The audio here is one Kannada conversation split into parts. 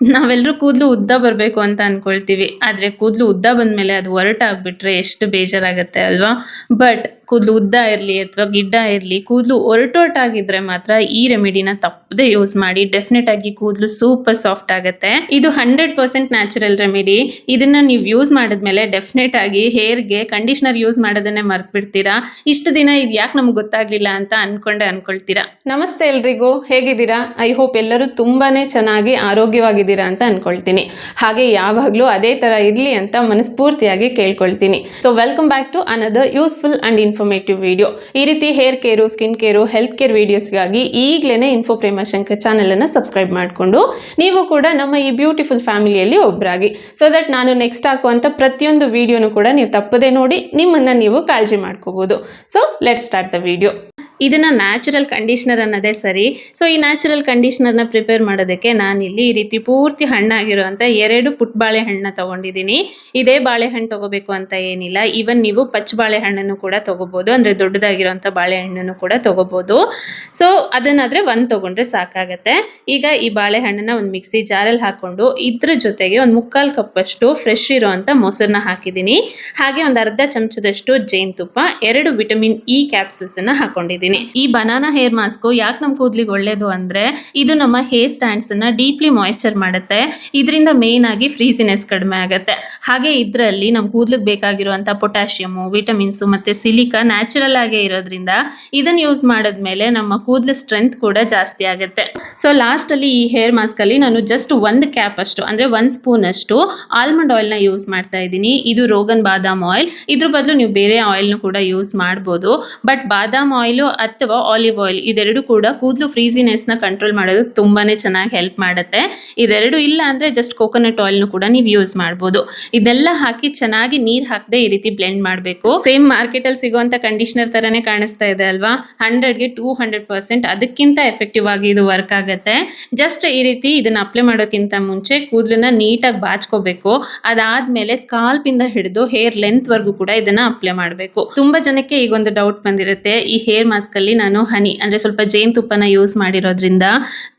ನಾವೆಲ್ಲರೂ ಕೂದಲು ಉದ್ದ ಬರಬೇಕು ಅಂತ ಅನ್ಕೊಳ್ತೀವಿ. ಆದ್ರೆ ಕೂದಲು ಉದ್ದ ಬಂದ್ಮೇಲೆ ಅದು ಒರಟಾಗ್ಬಿಟ್ರೆ ಎಷ್ಟು ಬೇಜಾರಾಗತ್ತೆ ಅಲ್ವಾ? ಬಟ್ ಕೂದಲು ಉದ್ದ ಇರಲಿ ಅಥವಾ ಗಿಡ್ಡ ಇರಲಿ, ಕೂದಲು ಒರಟೊಟ್ಟಾಗಿದ್ರೆ ಮಾತ್ರ ಈ ರೆಮಿಡಿನ ತಪ್ಪದೆ ಯೂಸ್ ಮಾಡಿ. ಡೆಫಿನೆಟ್ ಆಗಿ ಕೂದಲು ಸೂಪರ್ ಸಾಫ್ಟ್ ಆಗುತ್ತೆ. ಇದು 100% ನ್ಯಾಚುರಲ್ ರೆಮಿಡಿ. ಇದನ್ನ ನೀವು ಯೂಸ್ ಮಾಡಿದ್ಮೇಲೆ ಡೆಫಿನೆಟ್ ಆಗಿ ಹೇರ್ಗೆ ಕಂಡೀಷನರ್ ಯೂಸ್ ಮಾಡೋದನ್ನೇ ಮರ್ತ್ ಬಿಡ್ತೀರಾ. ಇಷ್ಟು ದಿನ ಇದು ಯಾಕೆ ನಮ್ಗೆ ಗೊತ್ತಾಗ್ಲಿಲ್ಲ ಅಂತ ಅನ್ಕೊಳ್ತೀರಾ. ನಮಸ್ತೆ ಎಲ್ರಿಗೂ, ಹೇಗಿದ್ದೀರಾ? ಐ ಹೋಪ್ ಎಲ್ಲರೂ ತುಂಬಾನೇ ಚೆನ್ನಾಗಿ ಆರೋಗ್ಯವಾಗಿದ್ದೀರಾ ಅಂತ ಅನ್ಕೊಳ್ತೀನಿ. ಹಾಗೆ ಯಾವಾಗಲೂ ಅದೇ ತರ ಇರಲಿ ಅಂತ ಮನಸ್ಫೂರ್ತಿಯಾಗಿ ಕೇಳ್ಕೊಳ್ತೀನಿ. So welcome back to another useful and informative video. ಈ ರೀತಿ hair care, skin care, health care ವಿಡಿಯೋಸ್ಗಾಗಿ ಈಗಲೇ ಇನ್ಫೋ ಪ್ರೇಮಶಂಕರ್ ಚಾನಲ್ ಅನ್ನು ಸಬ್ಸ್ಕ್ರೈಬ್ ಮಾಡಿಕೊಂಡು ನೀವು ಕೂಡ ನಮ್ಮ ಈ ಬ್ಯೂಟಿಫುಲ್ ಫ್ಯಾಮಿಲಿಯಲ್ಲಿ ಒಬ್ಬರಾಗಿ. ಸೊ ದಟ್ ನಾನು ನೆಕ್ಸ್ಟ್ ಹಾಕುವಂಥ ಪ್ರತಿಯೊಂದು ವಿಡಿಯೋನು ಕೂಡ ನೀವು ತಪ್ಪದೆ ನೋಡಿ ನಿಮ್ಮನ್ನ ನೀವು ಕಾಳಜಿ ಮಾಡ್ಕೋಬಹುದು. So let's start the video. ಇದನ್ನ ನ್ಯಾಚುರಲ್ ಕಂಡೀಷ್ನರ್ ಅನ್ನೋದೇ ಸರಿ. ಸೊ ಈ ನ್ಯಾಚುರಲ್ ಕಂಡೀಷ್ನರ್ನ ಪ್ರಿಪೇರ್ ಮಾಡೋದಕ್ಕೆ ನಾನಿಲ್ಲಿ ಈ ರೀತಿ ಪೂರ್ತಿ ಹಣ್ಣಾಗಿರುವಂಥ 2 ಪುಟ್ಟ ಬಾಳೆಹಣ್ಣನ್ನ ತಗೊಂಡಿದ್ದೀನಿ. ಇದೇ ಬಾಳೆಹಣ್ಣು ತಗೋಬೇಕು ಅಂತ ಏನಿಲ್ಲ. ಈವನ್ ನೀವು ಪಚ್ಚ ಬಾಳೆಹಣ್ಣನ್ನು ಕೂಡ ತಗೋಬಹುದು, ಅಂದರೆ ದೊಡ್ಡದಾಗಿರುವಂಥ ಬಾಳೆಹಣ್ಣನ್ನು ಕೂಡ ತಗೋಬಹುದು. ಸೊ ಅದನ್ನಾದರೆ 1 ತಗೊಂಡ್ರೆ ಸಾಕಾಗತ್ತೆ. ಈಗ ಈ ಬಾಳೆಹಣ್ಣನ್ನ ಒಂದು ಮಿಕ್ಸಿ ಜಾರಲ್ಲಿ ಹಾಕೊಂಡು ಇದ್ರ ಜೊತೆಗೆ ಒಂದು 3/4 ಕಪ್ಪಷ್ಟು ಫ್ರೆಶ್ ಇರುವಂಥ ಮೊಸರನ್ನ ಹಾಕಿದ್ದೀನಿ. ಹಾಗೆ ಒಂದು ಅರ್ಧ ಚಮಚದಷ್ಟು ಜೇನುತುಪ್ಪ, 2 ವಿಟಮಿನ್ ಇ ಕ್ಯಾಪ್ಸೂಲ್ಸ್ ಅನ್ನ ಹಾಕೊಂಡಿದ್ದೀನಿ. ಈ ಬನಾನಾ ಹೇರ್ ಮಾಸ್ಕ್ ಯಾಕೆ ನಮ್ಮ ಕೂದಲಿಗೆ ಒಳ್ಳೇದು ಅಂದ್ರೆ ಇದು ನಮ್ಮ ಹೇರ್ ಸ್ಟ್ಯಾಂಡ್ಸ್ ಅನ್ನ ಡೀಪ್ಲಿ ಮಾಯಿಶ್ಚರ್ ಮಾಡುತ್ತೆ. ಇದರಿಂದ ಮೇನ್ ಆಗಿ ಫ್ರೀಸಿನೆಸ್ ಕಡಿಮೆ ಆಗುತ್ತೆ. ಹಾಗೆ ಇದರಲ್ಲಿ ನಮ್ಮ ಕೂದಲಿಗೆ ಬೇಕಾಗಿರುವಂತ ಪೊಟ್ಯಾಷಿಯಮ್, ವಿಟಮಿನ್ಸ್ ಮತ್ತೆ ಸಿಲಿಕಾ ನ್ಯಾಚುರಲ್ ಆಗೇ ಇರೋದ್ರಿಂದ ಇದನ್ನ ಯೂಸ್ ಮಾಡಿದ್ಮೇಲೆ ನಮ್ಮ ಕೂದಲು ಸ್ಟ್ರೆಂತ್ ಕೂಡ ಜಾಸ್ತಿ ಆಗುತ್ತೆ. ಸೊ ಲಾಸ್ಟ್ ಅಲ್ಲಿ ಈ ಹೇರ್ ಮಾಸ್ಕ್ ಅಲ್ಲಿ ನಾನು ಜಸ್ಟ್ 1 ಕ್ಯಾಪ್ ಅಷ್ಟು, ಅಂದ್ರೆ 1 ಸ್ಪೂನ್ ಅಷ್ಟು ಆಲ್ಮಂಡ್ ಆಯಿಲ್ ನ ಯೂಸ್ ಮಾಡ್ತಾ ಇದ್ದೀನಿ. ಇದು ರೋಗನ್ ಬಾದಾಮ್ ಆಯಿಲ್. ಇದ್ರ ಬದಲು ನೀವು ಬೇರೆ ಆಯಿಲ್ ಕೂಡ ಯೂಸ್ ಮಾಡಬಹುದು. ಬಟ್ ಬಾದಾಮ್ ಆಯಿಲ್ ಅಥವಾ ಆಲಿವ್ ಆಯಿಲ್ ಇದೆರಡು ಕೂಡ ಕೂದಲು ಫ್ರೀಸಿನೆಸ್ ನ ಕಂಟ್ರೋಲ್ ಮಾಡೋದಕ್ಕೆ ತುಂಬಾನೇ ಚೆನ್ನಾಗಿ ಹೆಲ್ಪ್ ಮಾಡುತ್ತೆ. ಇದೆರಡು ಇಲ್ಲ ಅಂದ್ರೆ ಜಸ್ಟ್ ಕೋಕೋನಟ್ ಆಯಿಲ್ ಕೂಡ ನೀವು ಯೂಸ್ ಮಾಡಬಹುದು. ಇದೆಲ್ಲ ಹಾಕಿ ಚೆನ್ನಾಗಿ ನೀರ್ ಹಾಕದೆ ಈ ರೀತಿ ಬ್ಲೆಂಡ್ ಮಾಡಬೇಕು. ಸೇಮ್ ಮಾರ್ಕೆಟ್ ಅಲ್ಲಿ ಸಿಗುವಂತ ಕಂಡೀಷನರ್ ತರನೇ ಕಾಣಿಸ್ತಾ ಇದೆ ಅಲ್ವಾ? 100ಗೆ 200% ಅದಕ್ಕಿಂತ ಎಫೆಕ್ಟಿವ್ ಆಗಿ ಇದು ವರ್ಕ್ ಆಗುತ್ತೆ. ಜಸ್ಟ್ ಈ ರೀತಿ ಇದನ್ನ ಅಪ್ಲೈ ಮಾಡೋಕ್ಕಿಂತ ಮುಂಚೆ ಕೂದಲನ್ನ ನೀಟಾಗಿ ಬಾಚ್ಕೋಬೇಕು. ಅದಾದ್ಮೇಲೆ ಸ್ಕಾಲ್ಪ್ ಇಂದ ಹಿಡಿದು ಹೇರ್ ಲೆಂತ್ ವರ್ಗೂ ಕೂಡ ಇದನ್ನ ಅಪ್ಲೈ ಮಾಡಬೇಕು. ತುಂಬಾ ಜನಕ್ಕೆ ಈಗ ಒಂದು ಡೌಟ್ ಬಂದಿರುತ್ತೆ, ಈ ಹೇರ್ ಮಾಸ್ಕ್ ಅಲ್ಲಿ ನಾನು ಹನಿ ಅಂದ್ರೆ ಸ್ವಲ್ಪ ಜೇನುತುಪ್ಪನ ಯೂಸ್ ಮಾಡಿರೋದ್ರಿಂದ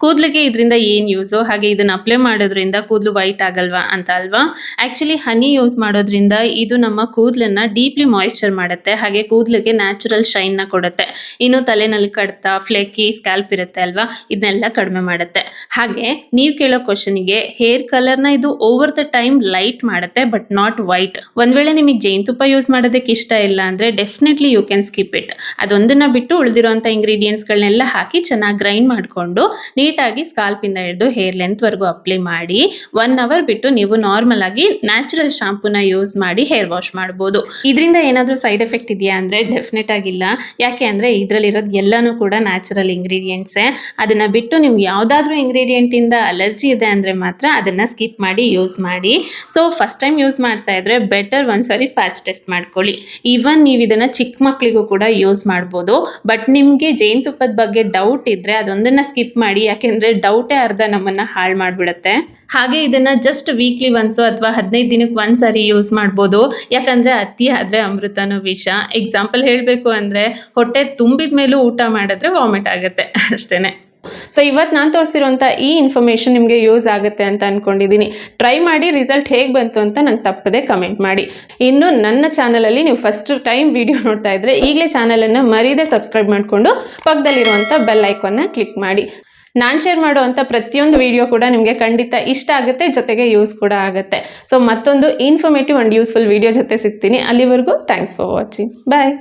ಕೂದಲಿಗೆ ಇದರಿಂದ ಏನ್ ಯೂಸು, ಹಾಗೆ ಇದನ್ನ ಅಪ್ಲೈ ಮಾಡೋದ್ರಿಂದ ಕೂದಲು ವೈಟ್ ಆಗಲ್ವಾ ಅಂತ ಅಲ್ವಾ? ಆಕ್ಚುಲಿ ಹನಿ ಯೂಸ್ ಮಾಡೋದ್ರಿಂದ ಇದು ನಮ್ಮ ಕೂದಲನ್ನ ಡೀಪ್ಲಿ ಮಾಯಿಶ್ಚರ್ ಮಾಡುತ್ತೆ. ಹಾಗೆ ಕೂದಲಿಗೆ ನ್ಯಾಚುರಲ್ ಶೈನ್ ನ ಕೊಡುತ್ತೆ. ಇನ್ನು ತಲೆನಲ್ಲಿ ಕಡ್ತ, ಫ್ಲೆಕಿ ಸ್ಕ್ಯಾಲ್ಪ್ ಇರುತ್ತೆ ಅಲ್ವಾ, ಇದನ್ನೆಲ್ಲ ಕಡಿಮೆ ಮಾಡುತ್ತೆ. ಹಾಗೆ ನೀವು ಕೇಳೋ ಕ್ವಶನ್ಗೆ ಹೇರ್ ಕಲರ್ ನ ಇದು ಓವರ್ ದ ಟೈಮ್ ಲೈಟ್ ಮಾಡುತ್ತೆ, ಬಟ್ ನಾಟ್ ವೈಟ್. ಒಂದ್ ವೇಳೆ ನಿಮಗೆ ಜೇನುತುಪ್ಪ ಯೂಸ್ ಮಾಡೋದಕ್ಕೆ ಇಷ್ಟ ಇಲ್ಲ ಅಂದ್ರೆ definitely you can skip it. ಅದೊಂದನ್ನ ಬಿಟ್ಟು ಉಳಿದಿರುವಂತ ಇಂಗ್ರೀಡಿಯೆಂಟ್ಸ್ ಗಳನ್ನೆಲ್ಲ ಹಾಕಿ ಚೆನ್ನಾಗಿ ಗ್ರೈಂಡ್ ಮಾಡಿಕೊಂಡು ನೀಟಾಗಿ ಸ್ಕಾಲ್ಪ್ ಇಂದ ಹಿಡಿದು ಹೇರ್ ಲೆಂತ್ ವರೆಗೂ ಅಪ್ಲೈ ಮಾಡಿ 1 ಅವರ್ ಬಿಟ್ಟು ನೀವು ನಾರ್ಮಲ್ ಆಗಿ ನ್ಯಾಚುರಲ್ ಶಾಂಪೂನ ಯೂಸ್ ಮಾಡಿ ಹೇರ್ ವಾಶ್ ಮಾಡಬಹುದು. ಇದರಿಂದ ಏನಾದ್ರೂ ಸೈಡ್ ಎಫೆಕ್ಟ್ ಇದೆಯಾ ಅಂದ್ರೆ ಡೆಫಿನೆಟ್ ಆಗಿಲ್ಲ. ಯಾಕೆ ಅಂದ್ರೆ ಇದ್ರಲ್ಲಿರೋದು ಎಲ್ಲಾನು ಕೂಡ ನ್ಯಾಚುರಲ್ ಇಂಗ್ರೀಡಿಯೆಂಟ್ಸ್. ಅದನ್ನ ಬಿಟ್ಟು ನಿಮ್ಗೆ ಯಾವ್ದಾದ್ರು ಇಂಗ್ರೀಡಿಯೆಂಟ್ ಇಂದ ಅಲರ್ಜಿ ಇದೆ ಅಂದ್ರೆ ಮಾತ್ರ ಅದನ್ನ ಸ್ಕಿಪ್ ಮಾಡಿ ಯೂಸ್ ಮಾಡಿ. ಸೊ ಫಸ್ಟ್ ಟೈಮ್ ಯೂಸ್ ಮಾಡ್ತಾ ಇದ್ರೆ ಬೆಟರ್ ಒಂದ್ಸರಿ ಪ್ಯಾಚ್ ಟೆಸ್ಟ್ ಮಾಡ್ಕೊಳ್ಳಿ. ಈವನ್ ನೀವು ಇದನ್ನ ಚಿಕ್ಕ ಮಕ್ಕಳಿಗೂ ಕೂಡ ಯೂಸ್ ಮಾಡಬಹುದು. ಬಟ್ ನಿಮ್ಗೆ ಜೇನುತುಪ್ಪದ ಬಗ್ಗೆ ಡೌಟ್ ಇದ್ರೆ ಅದೊಂದನ್ನ ಸ್ಕಿಪ್ ಮಾಡಿ. ಯಾಕೆಂದ್ರೆ ಡೌಟೇ ಅರ್ಧ ನಮ್ಮನ್ನ ಹಾಳು ಮಾಡ್ಬಿಡತ್ತೆ. ಹಾಗೆ ಇದನ್ನ ಜಸ್ಟ್ ವೀಕ್ಲಿ ಒನ್ಸ್ ಅಥವಾ 15 ದಿನಕ್ಕೆ ಒಂದ್ಸರಿ ಯೂಸ್ ಮಾಡ್ಬೋದು. ಯಾಕಂದ್ರೆ ಅತಿ ಆದ್ರೆ ಅಮೃತನೂ ವಿಷ. ಎಕ್ಸಾಂಪಲ್ ಹೇಳ್ಬೇಕು ಅಂದ್ರೆ ಹೊಟ್ಟೆ ತುಂಬಿದ ಮೇಲೂ ಊಟ ಮಾಡಿದ್ರೆ ವಾಮಿಟ್ ಆಗುತ್ತೆ ಅಷ್ಟೇನೆ. ಸೊ ಇವತ್ತು ನಾನು ತೋರಿಸಿರುವಂಥ ಈ ಇನ್ಫಾರ್ಮೇಷನ್ ನಿಮಗೆ ಯೂಸ್ ಆಗುತ್ತೆ ಅಂತ ಅಂದ್ಕೊಂಡಿದ್ದೀನಿ. ಟ್ರೈ ಮಾಡಿ ರಿಸಲ್ಟ್ ಹೇಗೆ ಬಂತು ಅಂತ ನಂಗೆ ತಪ್ಪದೆ ಕಮೆಂಟ್ ಮಾಡಿ. ಇನ್ನು ನನ್ನ ಚಾನಲಲ್ಲಿ ನೀವು ಫಸ್ಟ್ ಟೈಮ್ ವಿಡಿಯೋ ನೋಡ್ತಾ ಇದ್ರೆ ಈಗಲೇ ಚಾನಲನ್ನು ಮರೀದೆ ಸಬ್ಸ್ಕ್ರೈಬ್ ಮಾಡಿಕೊಂಡು ಪಕ್ಕದಲ್ಲಿರುವಂಥ ಬೆಲ್ ಐಕಾನ್ನ ಕ್ಲಿಕ್ ಮಾಡಿ. ನಾನು ಶೇರ್ ಮಾಡುವಂಥ ಪ್ರತಿಯೊಂದು ವಿಡಿಯೋ ಕೂಡ ನಿಮಗೆ ಖಂಡಿತ ಇಷ್ಟ ಆಗುತ್ತೆ, ಜೊತೆಗೆ ಯೂಸ್ ಕೂಡ ಆಗುತ್ತೆ. ಸೊ ಮತ್ತೊಂದು ಇನ್ಫಾರ್ಮೇಟಿವ್ ಆ್ಯಂಡ್ ಯೂಸ್ಫುಲ್ ವಿಡಿಯೋ ಜೊತೆ ಸಿಗ್ತೀನಿ. ಅಲ್ಲಿವರೆಗೂ ಥ್ಯಾಂಕ್ಸ್ ಫಾರ್ ವಾಚಿಂಗ್. ಬಾಯ್.